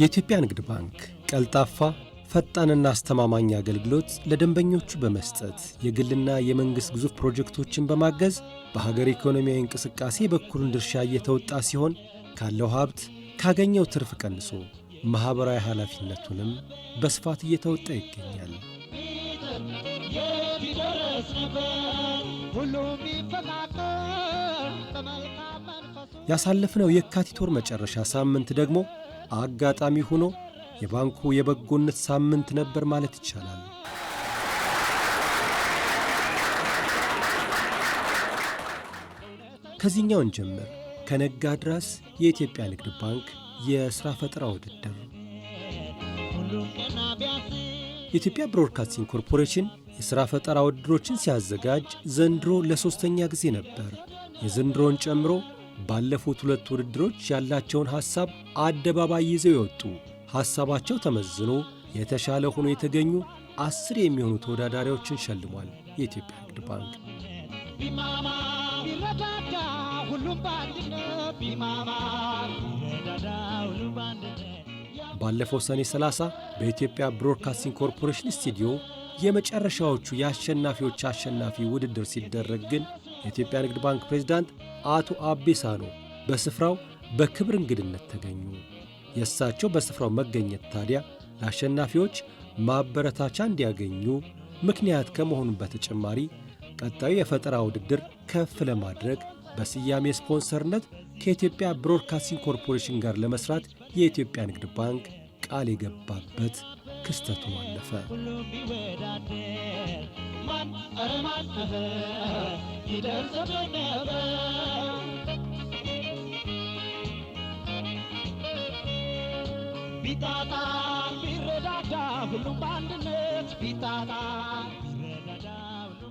የኢትዮጵያ ንግድ ባንክ ቀልጣፋ ፈጣንና አስተማማኝ አገልግሎት ለደንበኞቹ በመስጠት የግልና የመንግሥት ግዙፍ ፕሮጀክቶችን በማገዝ በሀገር ኢኮኖሚያዊ እንቅስቃሴ በኩሉን ድርሻ እየተወጣ ሲሆን ካለው ሀብት ካገኘው ትርፍ ቀንሶ ማኅበራዊ ኃላፊነቱንም በስፋት እየተወጣ ይገኛል። ያሳለፍነው የካቲት ወር መጨረሻ ሳምንት ደግሞ አጋጣሚ ሆኖ የባንኩ የበጎነት ሳምንት ነበር ማለት ይቻላል። ከዚህኛውን ጀምር ከነጋድራስ የኢትዮጵያ ንግድ ባንክ የሥራ ፈጠራ ውድድር የኢትዮጵያ ብሮድካስቲንግ ኮርፖሬሽን የሥራ ፈጠራ ውድድሮችን ሲያዘጋጅ ዘንድሮ ለሦስተኛ ጊዜ ነበር። የዘንድሮን ጨምሮ ባለፉት ሁለት ውድድሮች ያላቸውን ሐሳብ አደባባይ ይዘው የወጡ ሐሳባቸው ተመዝኖ የተሻለ ሆኖ የተገኙ 10 የሚሆኑ ተወዳዳሪዎችን ሸልሟል። የኢትዮጵያ ንግድ ባንክ ባለፈው ሰኔ 30 በኢትዮጵያ ብሮድካስቲንግ ኮርፖሬሽን ስቱዲዮ የመጨረሻዎቹ የአሸናፊዎች አሸናፊ ውድድር ሲደረግ ግን የኢትዮጵያ ንግድ ባንክ ፕሬዝዳንት አቶ አቤ ሳኖ በስፍራው በክብር እንግድነት ተገኙ። የእሳቸው በስፍራው መገኘት ታዲያ ለአሸናፊዎች ማበረታቻ እንዲያገኙ ምክንያት ከመሆኑ በተጨማሪ ቀጣዩ የፈጠራ ውድድር ከፍ ለማድረግ በስያሜ ስፖንሰርነት ከኢትዮጵያ ብሮድካስቲንግ ኮርፖሬሽን ጋር ለመስራት የኢትዮጵያ ንግድ ባንክ ቃል የገባበት ክስተቱ አለፈ።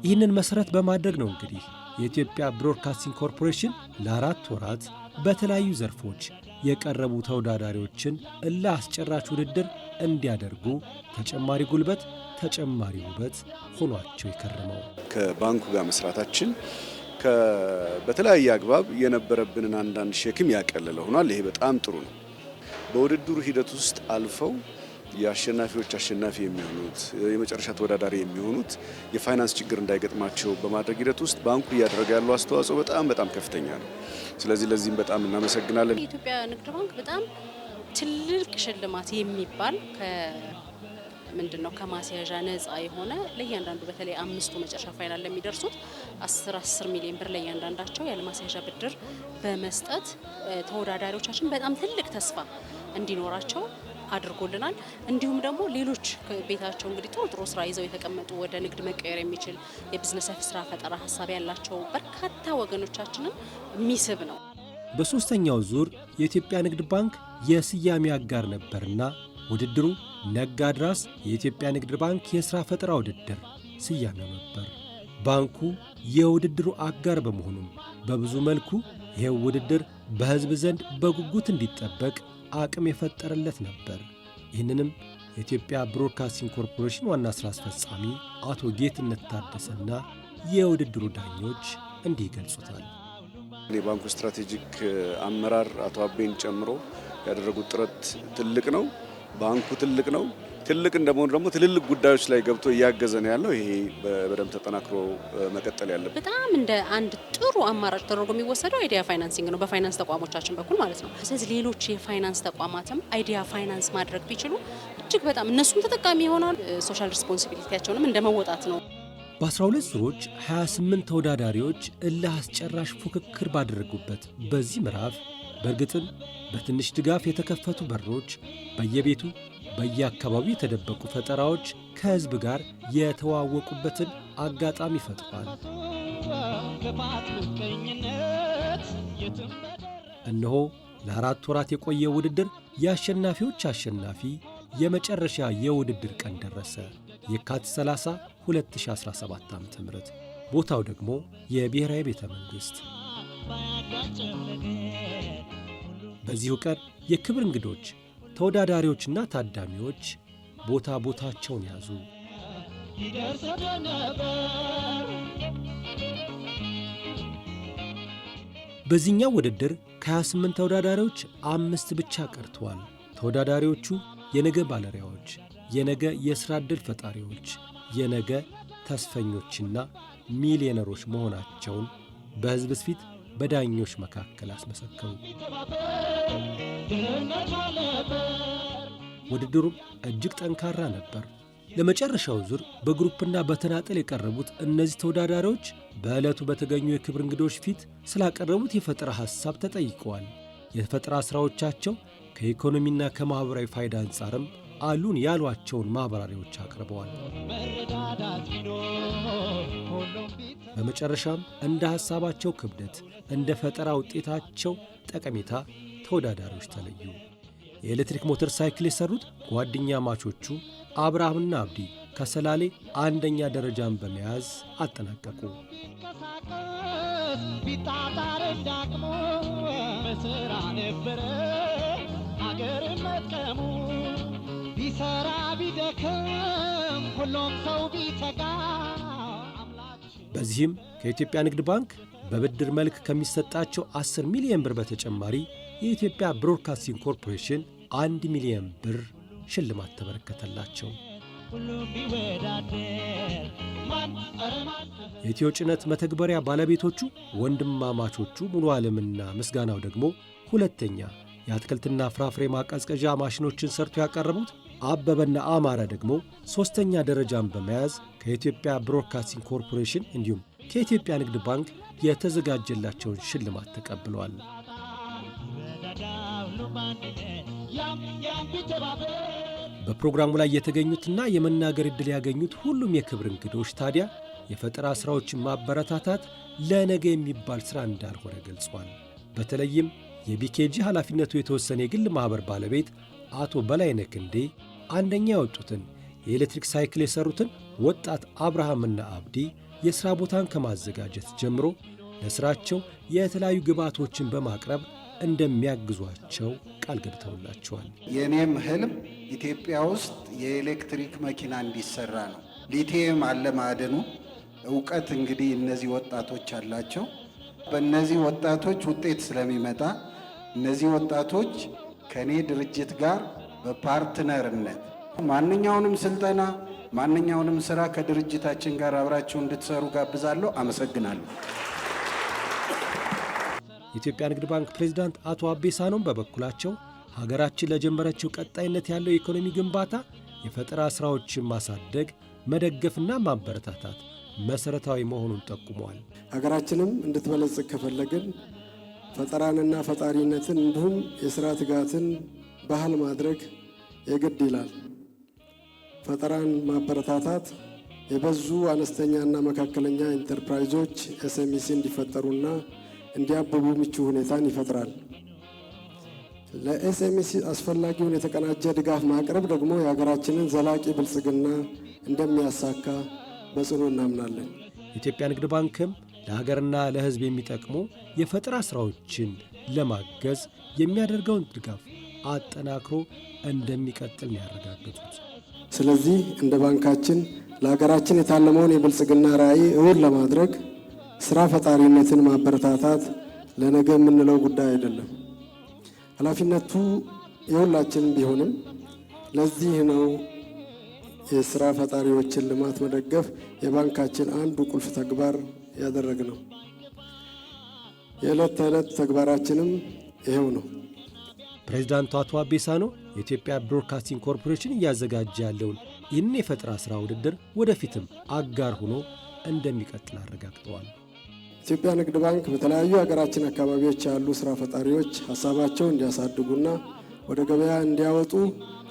ይህንን መሠረት በማድረግ ነው እንግዲህ የኢትዮጵያ ብሮድካስቲንግ ኮርፖሬሽን ለ4 ወራት በተለያዩ ዘርፎች የቀረቡ ተወዳዳሪዎችን እልህ አስጨራሽ ውድድር እንዲያደርጉ ተጨማሪ ጉልበት፣ ተጨማሪ ውበት ሆኗቸው የከረመው። ከባንኩ ጋር መስራታችን በተለያየ አግባብ የነበረብንን አንዳንድ ሸክም ያቀለለ ሆኗል። ይሄ በጣም ጥሩ ነው። በውድድሩ ሂደት ውስጥ አልፈው የአሸናፊዎች አሸናፊ የሚሆኑት የመጨረሻ ተወዳዳሪ የሚሆኑት የፋይናንስ ችግር እንዳይገጥማቸው በማድረግ ሂደት ውስጥ ባንኩ እያደረገ ያለው አስተዋጽኦ በጣም ከፍተኛ ነው። ስለዚህ ለዚህም በጣም እናመሰግናለን። የኢትዮጵያ ንግድ ባንክ በጣም ትልቅ ሽልማት የሚባል ምንድነው ከማስያዣ ነፃ የሆነ ለእያንዳንዱ በተለይ 5ቱ መጨረሻ ፋይናል ለሚደርሱት 10 ሚሊዮን ብር ለእያንዳንዳቸው ያለ ማስያዣ ብድር በመስጠት ተወዳዳሪዎቻችን በጣም ትልቅ ተስፋ እንዲኖራቸው አድርጎልናል። እንዲሁም ደግሞ ሌሎች ቤታቸው እንግዲህ ጥሩ ስራ ይዘው የተቀመጡ ወደ ንግድ መቀየር የሚችል የቢዝነስ ስራ ፈጠራ ሀሳብ ያላቸው በርካታ ወገኖቻችንን የሚስብ ነው። በሶስተኛው ዙር የኢትዮጵያ ንግድ ባንክ የስያሜ አጋር ነበርና ውድድሩ ነጋድራስ የኢትዮጵያ ንግድ ባንክ የሥራ ፈጠራ ውድድር ስያሜው ነበር። ባንኩ የውድድሩ አጋር በመሆኑም በብዙ መልኩ ይሄው ውድድር በሕዝብ ዘንድ በጉጉት እንዲጠበቅ አቅም የፈጠረለት ነበር። ይህንንም የኢትዮጵያ ብሮድካስቲንግ ኮርፖሬሽን ዋና ሥራ አስፈጻሚ አቶ ጌትነት ታደሰና የውድድሩ ዳኞች እንዲህ ይገልጹታል። የባንኩ ስትራቴጂክ አመራር አቶ አቤን ጨምሮ ያደረጉት ጥረት ትልቅ ነው። ባንኩ ትልቅ ነው። ትልቅ እንደመሆኑ ደግሞ ትልልቅ ጉዳዮች ላይ ገብቶ እያገዘ ነው ያለው። ይሄ በደንብ ተጠናክሮ መቀጠል ያለበት በጣም እንደ አንድ ጥሩ አማራጭ ተደርጎ የሚወሰደው አይዲያ ፋይናንሲንግ ነው፣ በፋይናንስ ተቋሞቻችን በኩል ማለት ነው። ስለዚህ ሌሎች የፋይናንስ ተቋማትም አይዲያ ፋይናንስ ማድረግ ቢችሉ እጅግ በጣም እነሱም ተጠቃሚ ይሆናል። ሶሻል ሪስፖንሲቢሊቲያቸውንም እንደመወጣት ነው። በ12 ዙሮች 28 ተወዳዳሪዎች እልህ አስጨራሽ ፉክክር ባደረጉበት በዚህ ምዕራፍ በእርግጥም በትንሽ ድጋፍ የተከፈቱ በሮች፣ በየቤቱ በየአካባቢው የተደበቁ ፈጠራዎች ከሕዝብ ጋር የተዋወቁበትን አጋጣሚ ፈጥሯል። እነሆ ለ4 ወራት የቆየ ውድድር የአሸናፊዎች አሸናፊ የመጨረሻ የውድድር ቀን ደረሰ። የካቲት 30 2017 ዓ.ም። ቦታው ደግሞ የብሔራዊ ቤተ መንግሥት። በዚሁ ቀን የክብር እንግዶች ተወዳዳሪዎችና ታዳሚዎች ቦታቸውን ያዙ። በዚህኛው ውድድር ከ28 ተወዳዳሪዎች 5 ብቻ ቀርተዋል። ተወዳዳሪዎቹ የነገ ባለሪያዎች፣ የነገ የሥራ ዕድል ፈጣሪዎች፣ የነገ ተስፈኞችና ሚሊዮነሮች መሆናቸውን በሕዝብ ፊት በዳኞች መካከል አስመሰከሩ። ውድድሩም እጅግ ጠንካራ ነበር። ለመጨረሻው ዙር በግሩፕና በተናጠል የቀረቡት እነዚህ ተወዳዳሪዎች በዕለቱ በተገኙ የክብር እንግዶች ፊት ስላቀረቡት የፈጠራ ሐሳብ ተጠይቀዋል። የፈጠራ ሥራዎቻቸው ከኢኮኖሚና ከማኅበራዊ ፋይዳ አንጻርም አሉን ያሏቸውን ማብራሪያዎች አቅርበዋል። በመጨረሻም እንደ ሐሳባቸው ክብደት፣ እንደ ፈጠራ ውጤታቸው ጠቀሜታ ተወዳዳሪዎች ተለዩ። የኤሌክትሪክ ሞተር ሳይክል የሰሩት ጓደኛ ማቾቹ አብርሃምና አብዲ ከሰላሌ አንደኛ ደረጃን በመያዝ አጠናቀቁ። ቢጣጣር እንዳቅሙ በሥራ ነበረ አገር መጥቀሙ ቢሰራ ቢደክም ሁሉም ሰው ቢተጋ። በዚህም ከኢትዮጵያ ንግድ ባንክ በብድር መልክ ከሚሰጣቸው 10 ሚሊዮን ብር በተጨማሪ የኢትዮጵያ ብሮድካስቲንግ ኮርፖሬሽን 1 ሚሊዮን ብር ሽልማት ተበረከተላቸው። የኢትዮ ጭነት መተግበሪያ ባለቤቶቹ ወንድማማቾቹ ሙሉ ዓለምና ምስጋናው ደግሞ ሁለተኛ፣ የአትክልትና ፍራፍሬ ማቀዝቀዣ ማሽኖችን ሰርቶ ያቀረቡት አበበና አማረ ደግሞ ሦስተኛ ደረጃን በመያዝ ከኢትዮጵያ ብሮድካስቲንግ ኮርፖሬሽን እንዲሁም ከኢትዮጵያ ንግድ ባንክ የተዘጋጀላቸውን ሽልማት ተቀብለዋል። በፕሮግራሙ ላይ የተገኙትና የመናገር ዕድል ያገኙት ሁሉም የክብር እንግዶች ታዲያ የፈጠራ ሥራዎችን ማበረታታት ለነገ የሚባል ሥራ እንዳልሆነ ገልጸዋል። በተለይም የቢኬጂ ኃላፊነቱ የተወሰነ የግል ማኅበር ባለቤት አቶ በላይነህ ክንዴ አንደኛ የወጡትን የኤሌክትሪክ ሳይክል የሠሩትን ወጣት አብርሃምና አብዲ የሥራ ቦታን ከማዘጋጀት ጀምሮ ለሥራቸው የተለያዩ ግብዓቶችን በማቅረብ እንደሚያግዟቸው ቃል ገብተውላቸዋል። የኔም ህልም ኢትዮጵያ ውስጥ የኤሌክትሪክ መኪና እንዲሰራ ነው። ሊቲየም አለ ማዕድኑ። እውቀት እንግዲህ እነዚህ ወጣቶች አላቸው። በእነዚህ ወጣቶች ውጤት ስለሚመጣ እነዚህ ወጣቶች ከኔ ድርጅት ጋር በፓርትነርነት ማንኛውንም ስልጠና፣ ማንኛውንም ስራ ከድርጅታችን ጋር አብራችሁ እንድትሰሩ ጋብዛለሁ። አመሰግናለሁ። የኢትዮጵያ ንግድ ባንክ ፕሬዝዳንት አቶ አቤ ሳኖም በበኩላቸው ሀገራችን ለጀመረችው ቀጣይነት ያለው የኢኮኖሚ ግንባታ የፈጠራ ሥራዎችን ማሳደግ፣ መደገፍና ማበረታታት መሠረታዊ መሆኑን ጠቁመዋል። ሀገራችንም እንድትበለጽግ ከፈለግን ፈጠራንና ፈጣሪነትን እንዲሁም የሥራ ትጋትን ባህል ማድረግ የግድ ይላል። ፈጠራን ማበረታታት የበዙ አነስተኛና መካከለኛ ኢንተርፕራይዞች ኤስኤምሲ እንዲፈጠሩና እንዲያብቡ ምቹ ሁኔታን ይፈጥራል። ለኤስኤምሲ አስፈላጊውን የተቀናጀ ድጋፍ ማቅረብ ደግሞ የሀገራችንን ዘላቂ ብልጽግና እንደሚያሳካ በጽኑ እናምናለን። የኢትዮጵያ ንግድ ባንክም ለሀገርና ለሕዝብ የሚጠቅሙ የፈጠራ ሥራዎችን ለማገዝ የሚያደርገውን ድጋፍ አጠናክሮ እንደሚቀጥል ነው ያረጋገጡት። ስለዚህ እንደ ባንካችን ለሀገራችን የታለመውን የብልጽግና ራዕይ እውን ለማድረግ ሥራ ፈጣሪነትን ማበረታታት ለነገ የምንለው ጉዳይ አይደለም። ኃላፊነቱ የሁላችንም ቢሆንም ለዚህ ነው የሥራ ፈጣሪዎችን ልማት መደገፍ የባንካችን አንዱ ቁልፍ ተግባር ያደረግነው። የዕለት ተዕለት ተግባራችንም ይሄው ነው። ፕሬዝዳንቱ አቶ አቤ ሳኖ የኢትዮጵያ ብሮድካስቲንግ ኮርፖሬሽን እያዘጋጀ ያለውን ይህን የፈጠራ ሥራ ውድድር ወደፊትም አጋር ሆኖ እንደሚቀጥል አረጋግጠዋል። ኢትዮጵያ ንግድ ባንክ በተለያዩ የሀገራችን አካባቢዎች ያሉ ሥራ ፈጣሪዎች ሀሳባቸውን እንዲያሳድጉና ወደ ገበያ እንዲያወጡ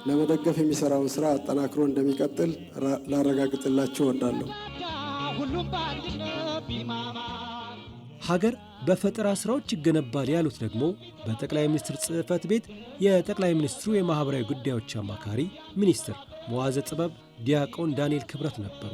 ለመደገፍ የሚሠራውን ሥራ አጠናክሮ እንደሚቀጥል ላረጋግጥላችሁ እወዳለሁ። ሀገር በፈጠራ ሥራዎች ይገነባል ያሉት ደግሞ በጠቅላይ ሚኒስትር ጽሕፈት ቤት የጠቅላይ ሚኒስትሩ የማኅበራዊ ጉዳዮች አማካሪ ሚኒስትር መዋዘ ጥበብ ዲያቆን ዳንኤል ክብረት ነበሩ።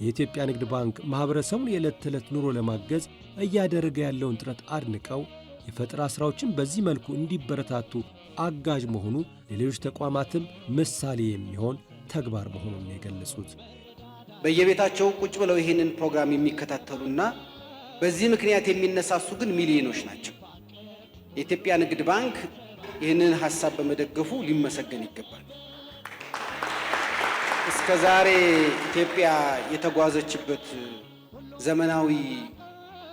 የኢትዮጵያ ንግድ ባንክ ማኅበረሰቡን የዕለት ተዕለት ኑሮ ለማገዝ እያደረገ ያለውን ጥረት አድንቀው የፈጠራ ሥራዎችን በዚህ መልኩ እንዲበረታቱ አጋዥ መሆኑ ለሌሎች ተቋማትም ምሳሌ የሚሆን ተግባር መሆኑን የገለጹት በየቤታቸው ቁጭ ብለው ይህንን ፕሮግራም የሚከታተሉና በዚህ ምክንያት የሚነሳሱ ግን ሚሊዮኖች ናቸው። የኢትዮጵያ ንግድ ባንክ ይህንን ሀሳብ በመደገፉ ሊመሰገን ይገባል። እስከ ዛሬ ኢትዮጵያ የተጓዘችበት ዘመናዊ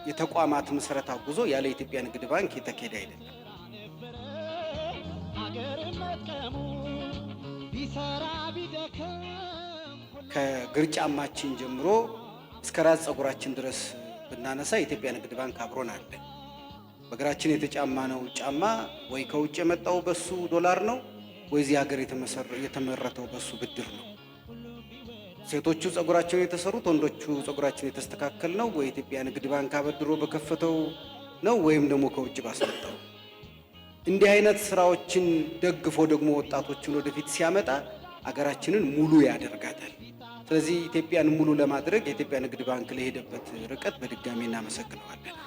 የተቋማት ምስረታ ጉዞ ያለ ኢትዮጵያ ንግድ ባንክ የተካሄደ አይደለም። ከግርጫማችን ጀምሮ እስከ ራስ ፀጉራችን ድረስ ብናነሳ የኢትዮጵያ ንግድ ባንክ አብሮን አለ። በእግራችን የተጫማነው ጫማ ወይ ከውጭ የመጣው በሱ ዶላር ነው ወይ እዚህ ሀገር የተመረተው በሱ ብድር ነው። ሴቶቹ ፀጉራቸውን የተሰሩት ወንዶቹ ፀጉራችን የተስተካከል ነው ወይ ኢትዮጵያ ንግድ ባንክ አበድሮ በከፈተው ነው ወይም ደግሞ ከውጭ ባስመጣው። እንዲህ አይነት ስራዎችን ደግፎ ደግሞ ወጣቶችን ወደፊት ሲያመጣ አገራችንን ሙሉ ያደርጋታል። ስለዚህ ኢትዮጵያን ሙሉ ለማድረግ የኢትዮጵያ ንግድ ባንክ ለሄደበት ርቀት በድጋሚ እናመሰግነዋለን።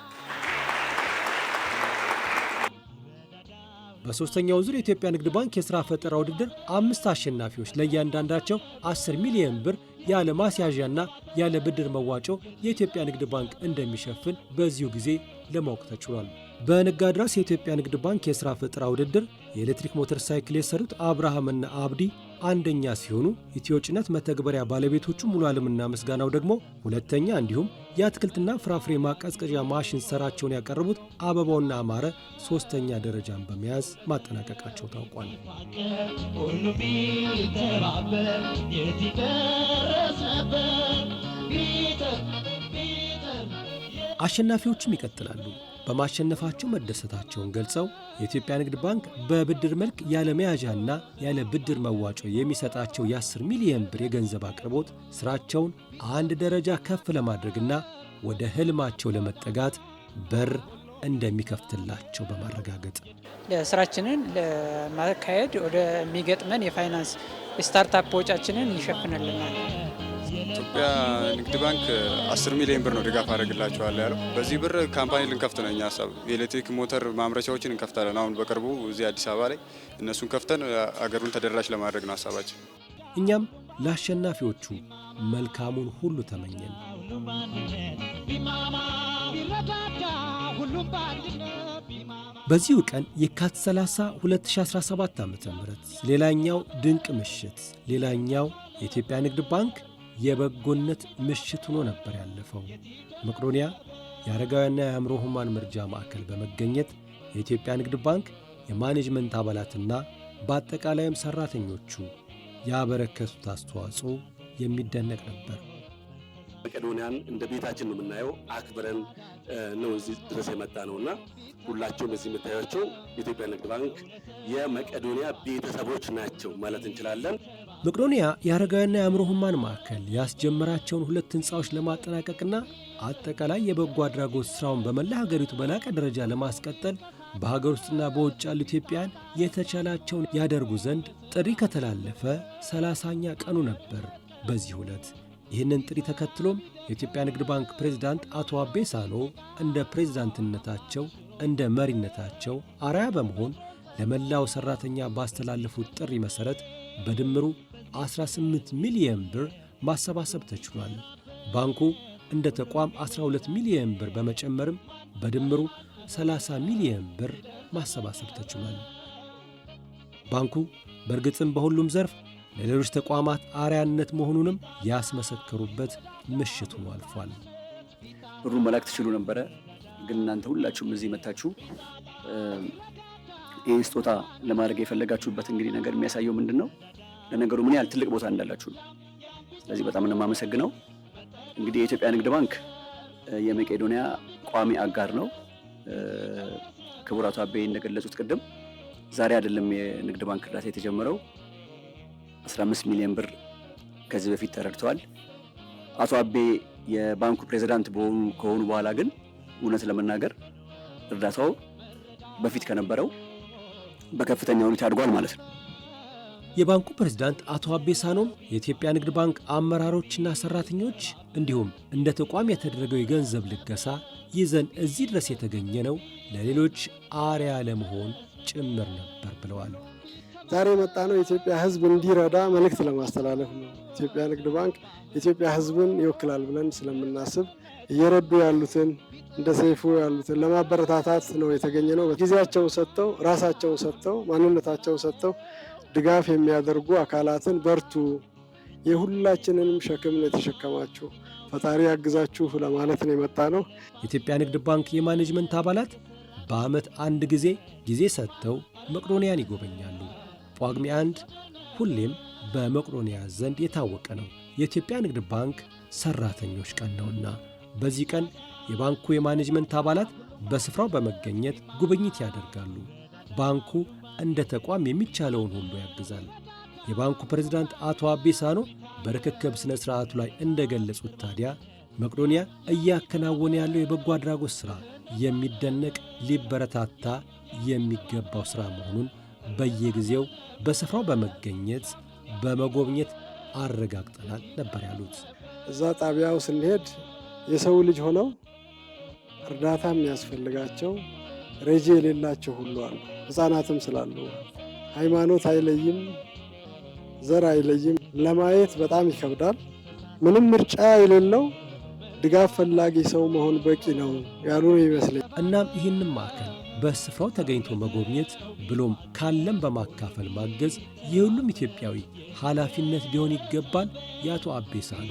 በሶስተኛው ዙር የኢትዮጵያ ንግድ ባንክ የሥራ ፈጠራ ውድድር 5 አሸናፊዎች ለእያንዳንዳቸው 10 ሚሊዮን ብር ያለ ማስያዣና ያለ ብድር መዋጮ የኢትዮጵያ ንግድ ባንክ እንደሚሸፍን በዚሁ ጊዜ ለማወቅ ተችሏል። በነጋድራስ የኢትዮጵያ ንግድ ባንክ የሥራ ፈጠራ ውድድር የኤሌክትሪክ ሞተር ሳይክል የሰሩት አብርሃምና አብዲ አንደኛ ሲሆኑ ኢትዮ ጭነት መተግበሪያ ባለቤቶቹ ሙሉ ዓለምና ምስጋናው ደግሞ ሁለተኛ፣ እንዲሁም የአትክልትና ፍራፍሬ ማቀዝቀዣ ማሽን ሰራቸውን ያቀረቡት አበባውና አማረ ሶስተኛ ደረጃን በመያዝ ማጠናቀቃቸው ታውቋል። አሸናፊዎችም ይቀጥላሉ። በማሸነፋቸው መደሰታቸውን ገልጸው የኢትዮጵያ ንግድ ባንክ በብድር መልክ ያለ መያዣና ያለ ብድር መዋጮ የሚሰጣቸው የ10 ሚሊዮን ብር የገንዘብ አቅርቦት ስራቸውን አንድ ደረጃ ከፍ ለማድረግና ወደ ህልማቸው ለመጠጋት በር እንደሚከፍትላቸው በማረጋገጥ ስራችንን ለማካሄድ ወደሚገጥመን የፋይናንስ ስታርታፕ ወጫችንን ይሸፍንልናል። ኢትዮጵያ ንግድ ባንክ 10 ሚሊዮን ብር ነው ድጋፍ አደረግላቸዋለሁ ያለው። በዚህ ብር ካምፓኒ ልንከፍት ነው። እኛ ሀሳብ የኤሌክትሪክ ሞተር ማምረቻዎችን እንከፍታለን። አሁን በቅርቡ እዚህ አዲስ አበባ ላይ እነሱን ከፍተን አገሩን ተደራሽ ለማድረግ ነው ሀሳባችን። እኛም ለአሸናፊዎቹ መልካሙን ሁሉ ተመኘን። በዚሁ ቀን የካቲት 30 2017 ዓ.ም ሌላኛው ድንቅ ምሽት፣ ሌላኛው የኢትዮጵያ ንግድ ባንክ የበጎነት ምሽት ሆኖ ነበር ያለፈው። መቄዶንያ የአረጋውያንና የአእምሮ ሕሙማን መርጃ ማዕከል በመገኘት የኢትዮጵያ ንግድ ባንክ የማኔጅመንት አባላትና በአጠቃላይም ሠራተኞቹ ያበረከቱት አስተዋጽኦ የሚደነቅ ነበር። መቄዶንያን እንደ ቤታችን ነው የምናየው። አክብረን ነው እዚህ ድረስ የመጣ ነውና ሁላቸውም እዚህ የምታዩቸው የኢትዮጵያ ንግድ ባንክ የመቄዶንያ ቤተሰቦች ናቸው ማለት እንችላለን። መቄዶንያ የአረጋውያንና የአእምሮ ሕሙማን ማዕከል ያስጀመራቸውን 2 ሕንፃዎች ለማጠናቀቅና አጠቃላይ የበጎ አድራጎት ሥራውን በመላ ሀገሪቱ በላቀ ደረጃ ለማስቀጠል በሀገር ውስጥና በውጭ ያሉ ኢትዮጵያውያን የተቻላቸውን ያደርጉ ዘንድ ጥሪ ከተላለፈ 30ኛ ቀኑ ነበር በዚህ ዕለት። ይህንን ጥሪ ተከትሎም የኢትዮጵያ ንግድ ባንክ ፕሬዝዳንት አቶ አቤ ሳኖ እንደ ፕሬዝዳንትነታቸው እንደ መሪነታቸው አርአያ በመሆን ለመላው ሠራተኛ ባስተላለፉት ጥሪ መሠረት በድምሩ 18 ሚሊዮን ብር ማሰባሰብ ተችሏል። ባንኩ እንደ ተቋም 12 ሚሊዮን ብር በመጨመርም በድምሩ 30 ሚሊዮን ብር ማሰባሰብ ተችሏል። ባንኩ በእርግጥም በሁሉም ዘርፍ ለሌሎች ተቋማት አርአያነት መሆኑንም ያስመሰከሩበት ምሽት ሆኖ አልፏል። ብሩን መላክ ትችሉ ነበረ፣ ግን እናንተ ሁላችሁም እዚህ መታችሁ ይህን ስጦታ ለማድረግ የፈለጋችሁበት እንግዲህ ነገር የሚያሳየው ምንድን ነው? ለነገሩ ምን ያህል ትልቅ ቦታ እንዳላችሁ ነው። ስለዚህ በጣም ነው የማመሰግነው። እንግዲህ የኢትዮጵያ ንግድ ባንክ የመቄዶንያ ቋሚ አጋር ነው። ክቡር አቶ አቤ እንደገለጹት ቅድም ዛሬ አይደለም የንግድ ባንክ እርዳታ የተጀመረው። 15 ሚሊዮን ብር ከዚህ በፊት ተረድተዋል። አቶ አቤ የባንኩ ፕሬዝዳንት ከሆኑ በኋላ ግን እውነት ለመናገር እርዳታው በፊት ከነበረው በከፍተኛ ሁኔታ አድጓል ማለት ነው። የባንኩ ፕሬዝዳንት አቶ አቤ ሳኖም የኢትዮጵያ ንግድ ባንክ አመራሮችና ሰራተኞች እንዲሁም እንደ ተቋም የተደረገው የገንዘብ ልገሳ ይዘን እዚህ ድረስ የተገኘ ነው ለሌሎች አርአያ ለመሆን ጭምር ነበር ብለዋል። ዛሬ የመጣ ነው የኢትዮጵያ ሕዝብ እንዲረዳ መልእክት ለማስተላለፍ ነው። ኢትዮጵያ ንግድ ባንክ የኢትዮጵያ ሕዝብን ይወክላል ብለን ስለምናስብ እየረዱ ያሉትን እንደ ሰይፉ ያሉትን ለማበረታታት ነው የተገኘ ነው። ጊዜያቸውን ሰጥተው ራሳቸውን ሰጥተው ማንነታቸውን ሰጥተው ድጋፍ የሚያደርጉ አካላትን በርቱ፣ የሁላችንንም ሸክም ነው የተሸከማችሁ፣ ፈጣሪ ያግዛችሁ ለማለት ነው የመጣ ነው። የኢትዮጵያ ንግድ ባንክ የማኔጅመንት አባላት በዓመት አንድ ጊዜ ሰጥተው መቄዶንያን ይጎበኛሉ። ጳጉሜ 1 ሁሌም በመቄዶንያ ዘንድ የታወቀ ነው። የኢትዮጵያ ንግድ ባንክ ሰራተኞች ቀን ነውና በዚህ ቀን የባንኩ የማኔጅመንት አባላት በስፍራው በመገኘት ጉብኝት ያደርጋሉ። ባንኩ እንደ ተቋም የሚቻለውን ሁሉ ያግዛል። የባንኩ ፕሬዝዳንት አቶ አቤ ሳኖ በርክክብ ሥነ ሥርዓቱ ላይ እንደገለጹት ታዲያ መቄዶንያ እያከናወነ ያለው የበጎ አድራጎት ሥራ የሚደነቅ ሊበረታታ የሚገባው ሥራ መሆኑን በየጊዜው በስፍራው በመገኘት በመጎብኘት አረጋግጠናል ነበር ያሉት። እዛ ጣቢያው ስንሄድ የሰው ልጅ ሆነው እርዳታ የሚያስፈልጋቸው ረጂ የሌላቸው ሁሉ አሉ። ሕፃናትም ስላሉ ሃይማኖት አይለይም፣ ዘር አይለይም። ለማየት በጣም ይከብዳል። ምንም ምርጫ የሌለው ድጋፍ ፈላጊ ሰው መሆን በቂ ነው ያሉ ነው ይመስለኝ። እናም ይህንን ማዕከል በስፍራው ተገኝቶ መጎብኘት ብሎም ካለም በማካፈል ማገዝ የሁሉም ኢትዮጵያዊ ኃላፊነት ሊሆን ይገባል የአቶ አቤ ሳኖ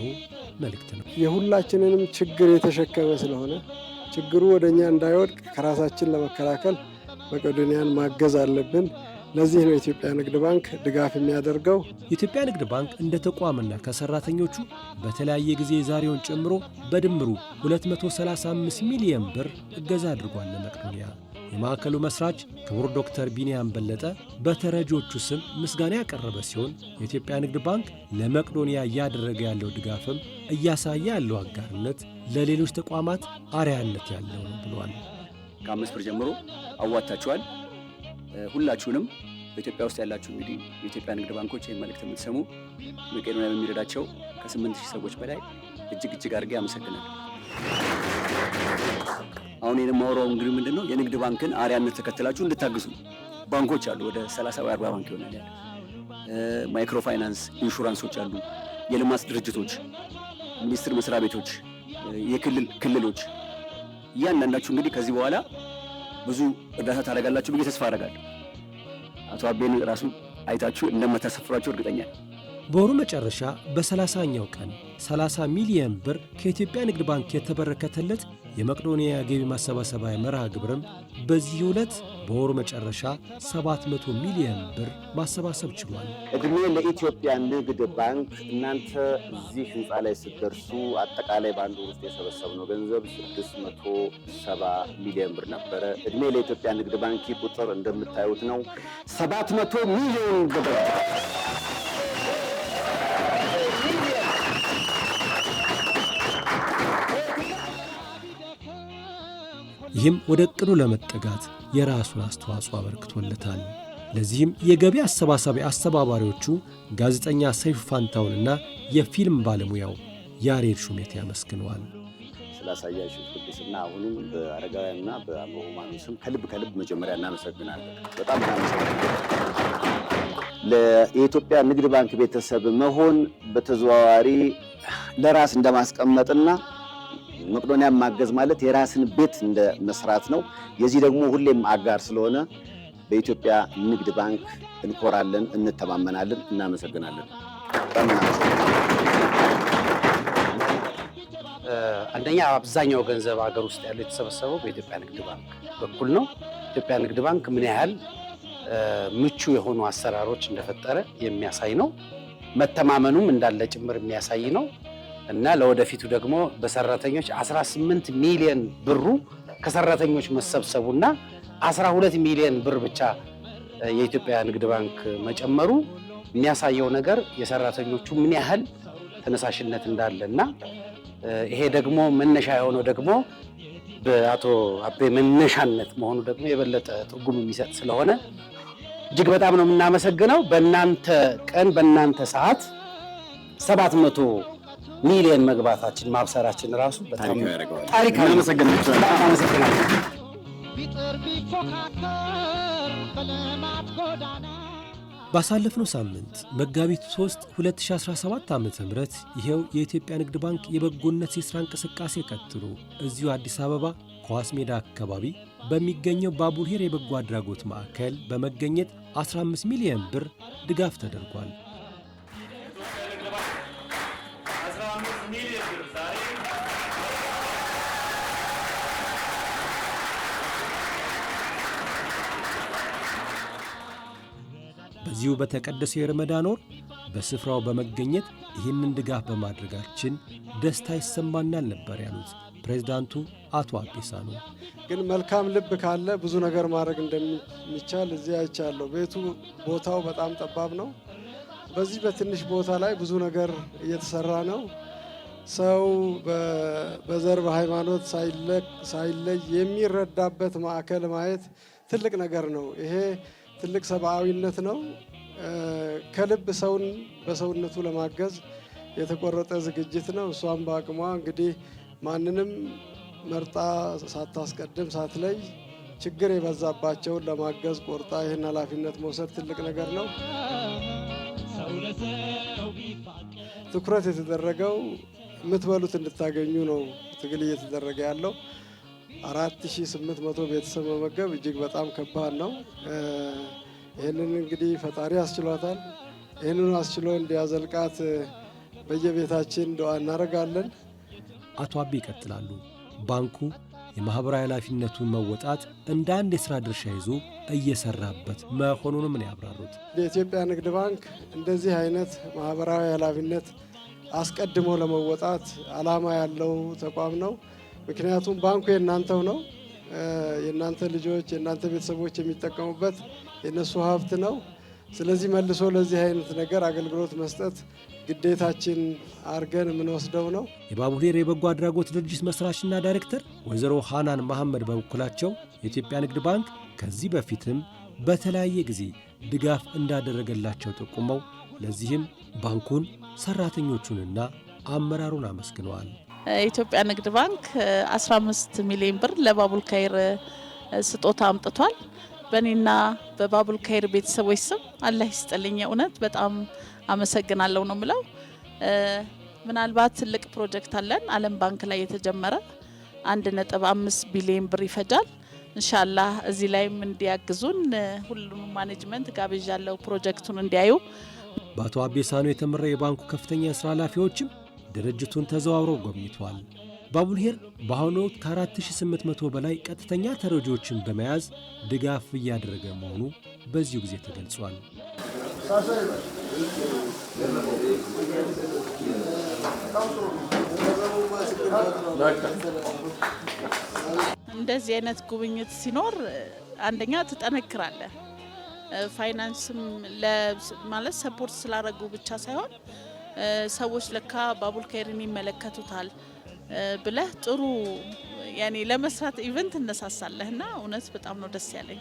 መልእክት ነው። የሁላችንንም ችግር የተሸከመ ስለሆነ ችግሩ ወደኛ እንዳይወድቅ ከራሳችን ለመከላከል መቄዶንያን ማገዝ አለብን። ለዚህ ነው የኢትዮጵያ ንግድ ባንክ ድጋፍ የሚያደርገው። የኢትዮጵያ ንግድ ባንክ እንደ ተቋምና ከሰራተኞቹ በተለያየ ጊዜ ዛሬውን ጨምሮ በድምሩ 235 ሚሊዮን ብር እገዛ አድርጓል ለመቄዶንያ። የማዕከሉ መስራች ክቡር ዶክተር ቢንያም በለጠ በተረጆቹ ስም ምስጋና ያቀረበ ሲሆን የኢትዮጵያ ንግድ ባንክ ለመቄዶንያ እያደረገ ያለው ድጋፍም እያሳየ ያለው አጋርነት ለሌሎች ተቋማት አርአያነት ያለው ነው ብሏል። ከ5 ብር ጀምሮ አዋጣችኋል። ሁላችሁንም በኢትዮጵያ ውስጥ ያላችሁ እንግዲህ የኢትዮጵያ ንግድ ባንኮች ይህን መልእክት የምትሰሙ መቄዶንያ በሚረዳቸው ከ8000 ሰዎች በላይ እጅግ አድርጌ አመሰግናለሁ። አሁን የማወራው እንግዲህ ምንድነው የንግድ ባንክን አርአያነት ተከትላችሁ እንድታግዙ ባንኮች አሉ። ወደ 30 ወይ 40 ባንክ ይሆናል። ማይክሮ ፋይናንስ፣ ኢንሹራንሶች አሉ፣ የልማት ድርጅቶች፣ ሚኒስቴር መስሪያ ቤቶች፣ ክልሎች እያንዳንዳችሁ እንግዲህ ከዚህ በኋላ ብዙ እርዳታ ታደርጋላችሁ ብዬ ተስፋ አደርጋለሁ። አቶ አቤን ራሱ አይታችሁ እንደምታሰፍሯቸው እርግጠኛ ነኝ። በወሩ መጨረሻ በ30ኛው ቀን 30 ሚሊዮን ብር ከኢትዮጵያ ንግድ ባንክ የተበረከተለት የመቄዶንያ ገቢ ማሰባሰቢያ መርሃ ግብርም በዚህ ዕለት በወሩ መጨረሻ 700 ሚሊዮን ብር ማሰባሰብ ችሏል። እድሜ ለኢትዮጵያ ንግድ ባንክ። እናንተ እዚህ ህንፃ ላይ ስትደርሱ አጠቃላይ በአንድ ወር ውስጥ የሰበሰብነው ገንዘብ 670 ሚሊዮን ብር ነበረ። እድሜ ለኢትዮጵያ ንግድ ባንክ ቁጥር እንደምታዩት ነው፣ 700 ሚሊዮን ብር። ይህም ወደ ዕቅዱ ለመጠጋት የራሱን አስተዋጽኦ አበርክቶለታል። ለዚህም የገቢ አሰባሳቢ አስተባባሪዎቹ ጋዜጠኛ ሰይፉ ፋንታውንና የፊልም ባለሙያው ያሬድ ሹሜት ያመስግነዋል። ስላሳያችሁ ቅድስና አሁንም በአረጋውያንና በአእምሮ ሕሙማን ስም ከልብ መጀመሪያ እናመሰግናለን። በጣም እናመሰግናለን። ለኢትዮጵያ ንግድ ባንክ ቤተሰብ መሆን በተዘዋዋሪ ለራስ እንደማስቀመጥና መቄዶንያን ማገዝ ማለት የራስን ቤት እንደ መስራት ነው። የዚህ ደግሞ ሁሌም አጋር ስለሆነ በኢትዮጵያ ንግድ ባንክ እንኮራለን፣ እንተማመናለን። እናመሰግናለን። አንደኛ አብዛኛው ገንዘብ ሀገር ውስጥ ያለው የተሰበሰበው በኢትዮጵያ ንግድ ባንክ በኩል ነው። ኢትዮጵያ ንግድ ባንክ ምን ያህል ምቹ የሆኑ አሰራሮች እንደፈጠረ የሚያሳይ ነው። መተማመኑም እንዳለ ጭምር የሚያሳይ ነው። እና ለወደፊቱ ደግሞ በሰራተኞች 18 ሚሊዮን ብሩ ከሰራተኞች መሰብሰቡና 12 ሚሊዮን ብር ብቻ የኢትዮጵያ ንግድ ባንክ መጨመሩ የሚያሳየው ነገር የሰራተኞቹ ምን ያህል ተነሳሽነት እንዳለና ይሄ ደግሞ መነሻ የሆነው ደግሞ በአቶ አቤ መነሻነት መሆኑ ደግሞ የበለጠ ትርጉም የሚሰጥ ስለሆነ እጅግ በጣም ነው የምናመሰግነው። በእናንተ ቀን በእናንተ ሰዓት 700 ሚሊዮን መግባታችን ማብሰራችን ራሱ በጣም ታሪካዊ ነው። ባሳለፍነው ሳምንት መጋቢት 3 2017 ዓ.ም ይሄው የኢትዮጵያ ንግድ ባንክ የበጎነት የሥራ እንቅስቃሴ ቀጥሎ እዚሁ አዲስ አበባ ኳስ ሜዳ አካባቢ በሚገኘው ባቡልሄር የበጎ አድራጎት ማዕከል በመገኘት 15 ሚሊዮን ብር ድጋፍ ተደርጓል። በዚሁ በተቀደሰው የረመዳን ወር በስፍራው በመገኘት ይህንን ድጋፍ በማድረጋችን ደስታ ይሰማናል ነበር ያሉት ፕሬዝዳንቱ አቶ አቢሳኖ። ግን መልካም ልብ ካለ ብዙ ነገር ማድረግ እንደሚቻል እዚህ አይቻለሁ። ቦታው በጣም ጠባብ ነው። በዚህ በትንሽ ቦታ ላይ ብዙ ነገር እየተሰራ ነው። ሰው በዘር በሃይማኖት ሳይለይ የሚረዳበት ማዕከል ማየት ትልቅ ነገር ነው። ይሄ ትልቅ ሰብአዊነት ነው። ከልብ ሰውን በሰውነቱ ለማገዝ የተቆረጠ ዝግጅት ነው። እሷም በአቅሟ እንግዲህ ማንንም መርጣ ሳታስቀድም ሳትለይ ችግር የበዛባቸውን ለማገዝ ቆርጣ ይህን ኃላፊነት መውሰድ ትልቅ ነገር ነው። ትኩረት የተደረገው የምትበሉት እንድታገኙ ነው ትግል እየተደረገ ያለው። 4800 ቤተሰብ መመገብ እጅግ በጣም ከባድ ነው። ይህንን እንግዲህ ፈጣሪ አስችሏታል። ይህንን አስችሎ እንዲያዘልቃት በየቤታችን ዱዓ እናደርጋለን። አቶ አቤ ይቀጥላሉ። ባንኩ የማህበራዊ ኃላፊነቱን መወጣት እንደ አንድ የሥራ ድርሻ ይዞ እየሰራበት መሆኑንም ነው ያብራሩት። የኢትዮጵያ ንግድ ባንክ እንደዚህ አይነት ማህበራዊ ኃላፊነት አስቀድሞ ለመወጣት ዓላማ ያለው ተቋም ነው። ምክንያቱም ባንኩ የእናንተው ነው። የእናንተ ልጆች፣ የእናንተ ቤተሰቦች የሚጠቀሙበት የነሱ ሀብት ነው። ስለዚህ መልሶ ለዚህ አይነት ነገር አገልግሎት መስጠት ግዴታችን አርገን የምንወስደው ነው። የባቡልሄር የበጎ አድራጎት ድርጅት መስራችና ዳይሬክተር ወይዘሮ ሃናን መሐመድ በበኩላቸው የኢትዮጵያ ንግድ ባንክ ከዚህ በፊትም በተለያየ ጊዜ ድጋፍ እንዳደረገላቸው ጠቁመው ለዚህም ባንኩን ሰራተኞቹንና አመራሩን አመስግነዋል። የኢትዮጵያ ንግድ ባንክ 15 ሚሊዮን ብር ለባቡልካይር ስጦታ አምጥቷል። በእኔና በባቡልካይር ቤተሰቦች ስም አላህ ይስጥልኝ። እውነት በጣም አመሰግናለሁ ነው ምለው። ምናልባት ትልቅ ፕሮጀክት አለን ዓለም ባንክ ላይ የተጀመረ 1.5 ቢሊዮን ብር ይፈጃል። ኢንሻአላህ እዚህ ላይም እንዲያግዙን ሁሉም ማኔጅመንት ጋብዣለሁ ፕሮጀክቱን እንዲያዩ። በአቶ አቤሳኖ የተመራ የባንኩ ከፍተኛ የሥራ ኃላፊዎችም ድርጅቱን ተዘዋውረው ጎብኝተዋል። ባቡልሄር በአሁኑ ወቅት ከ4800 በላይ ቀጥተኛ ተረጂዎችን በመያዝ ድጋፍ እያደረገ መሆኑ በዚሁ ጊዜ ተገልጿል። እንደዚህ አይነት ጉብኝት ሲኖር አንደኛ ትጠነክራለህ። ፋይናንስም ማለት ሰፖርት ስላደረጉ ብቻ ሳይሆን ሰዎች ለካ ባቡልካይርን ይመለከቱታል ብለህ ጥሩ ያኔ ለመስራት ኢቨንት እነሳሳለህና እውነት በጣም ነው ደስ ያለኝ።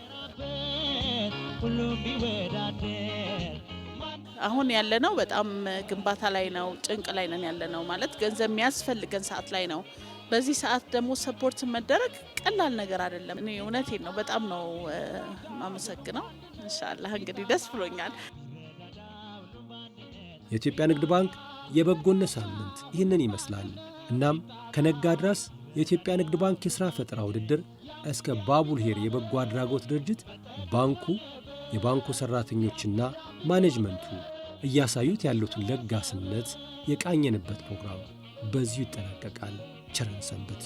አሁን ያለነው በጣም ግንባታ ላይ ነው፣ ጭንቅ ላይ ነን ያለነው ማለት ገንዘብ የሚያስፈልገን ሰዓት ላይ ነው። በዚህ ሰዓት ደግሞ ሰፖርት መደረግ ቀላል ነገር አይደለም። እኔ እውነቴን ነው በጣም ነው ማመሰግነው። ኢንሻአላህ እንግዲህ ደስ ብሎኛል። የኢትዮጵያ ንግድ ባንክ የበጎነት ሳምንት ይህንን ይመስላል። እናም ከነጋድራስ የኢትዮጵያ ንግድ ባንክ የሥራ ፈጠራ ውድድር እስከ ባቡልሄር የበጎ አድራጎት ድርጅት ባንኩ፣ የባንኩ ሠራተኞችና ማኔጅመንቱ እያሳዩት ያሉትን ለጋስነት የቃኘንበት ፕሮግራም በዚሁ ይጠናቀቃል። ቸርን ሰንብት።